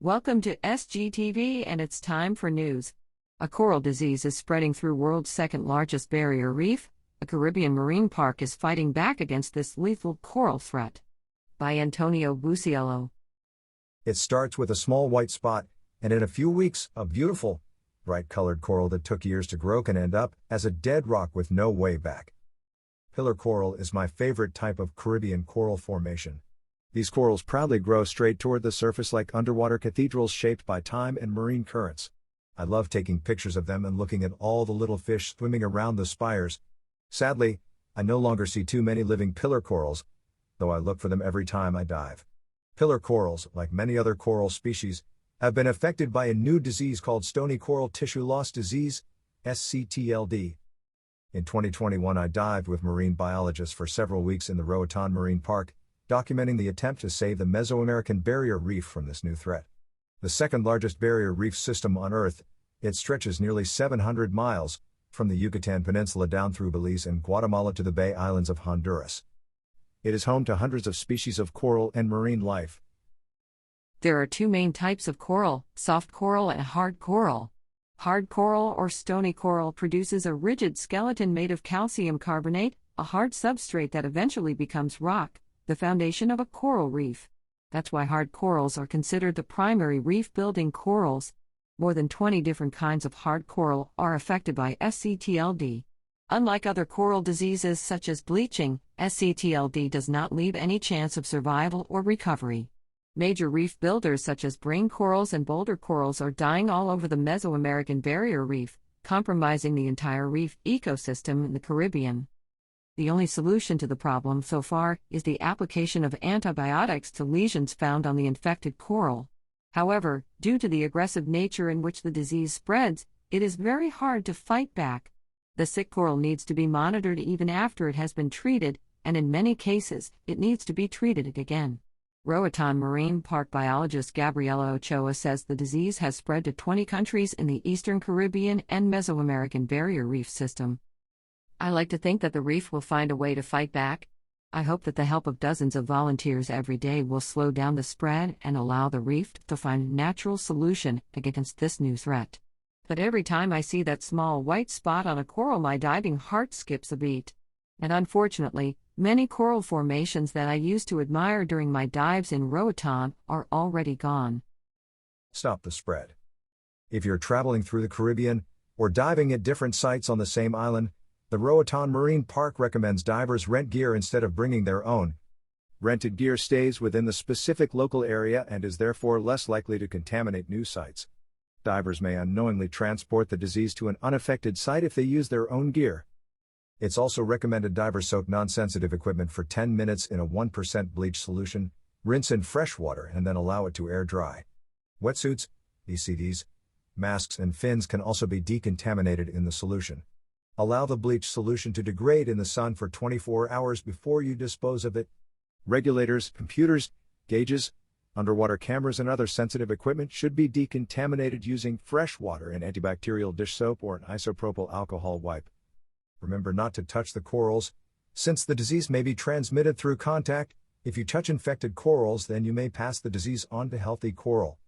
Welcome to SGTV, and it's time for news. A coral disease is spreading through world's second largest barrier reef. A Caribbean marine park is fighting back against this lethal coral threat. By Antonio Buciello. It starts with a small white spot, and in a few weeks, a beautiful, bright-colored coral that took years to grow can end up as a dead rock with no way back. Pillar coral is my favorite type of Caribbean coral formation. These corals proudly grow straight toward the surface like underwater cathedrals shaped by time and marine currents. I love taking pictures of them and looking at all the little fish swimming around the spires. Sadly, I no longer see too many living pillar corals, though I look for them every time I dive. Pillar corals, like many other coral species, have been affected by a new disease called stony coral tissue loss disease, SCTLD. In 2021 I dived with marine biologists for several weeks in the Roatán Marine Park, documenting the attempt to save the Mesoamerican Barrier Reef from this new threat. The second largest barrier reef system on Earth, it stretches nearly 700 miles, from the Yucatán Peninsula down through Belize and Guatemala to the Bay Islands of Honduras. It is home to hundreds of species of coral and marine life. There are two main types of coral, soft coral and hard coral. Hard coral or stony coral produces a rigid skeleton made of calcium carbonate, a hard substrate that eventually becomes rock, the foundation of a coral reef. That's why hard corals are considered the primary reef-building corals. More than 20 different kinds of hard coral are affected by SCTLD. Unlike other coral diseases such as bleaching, SCTLD does not leave any chance of survival or recovery. Major reef builders such as brain corals and boulder corals are dying all over the Mesoamerican Barrier Reef, compromising the entire reef ecosystem in the Caribbean. The only solution to the problem so far is the application of antibiotics to lesions found on the infected coral. However, due to the aggressive nature in which the disease spreads, it is very hard to fight back. The sick coral needs to be monitored even after it has been treated, and in many cases, it needs to be treated again. Roatán Marine Park biologist Gabriela Ochoa says the disease has spread to 20 countries in the Eastern Caribbean and Mesoamerican Barrier Reef system. I like to think that the reef will find a way to fight back. I hope that the help of dozens of volunteers every day will slow down the spread and allow the reef to find a natural solution against this new threat. But every time I see that small white spot on a coral, my diving heart skips a beat. And unfortunately, many coral formations that I used to admire during my dives in Roatán are already gone. Stop the spread. If you're traveling through the Caribbean, or diving at different sites on the same island, the Roatán Marine Park recommends divers rent gear instead of bringing their own. Rented gear stays within the specific local area and is therefore less likely to contaminate new sites. Divers may unknowingly transport the disease to an unaffected site if they use their own gear. It's also recommended divers soak non-sensitive equipment for 10 minutes in a 1% bleach solution, rinse in fresh water and then allow it to air dry. Wetsuits, ECDs, masks and fins can also be decontaminated in the solution. Allow the bleach solution to degrade in the sun for 24 hours before you dispose of it. Regulators, computers, gauges, underwater cameras and other sensitive equipment should be decontaminated using fresh water and antibacterial dish soap or an isopropyl alcohol wipe. Remember not to touch the corals, since the disease may be transmitted through contact. If you touch infected corals, then you may pass the disease on to healthy coral.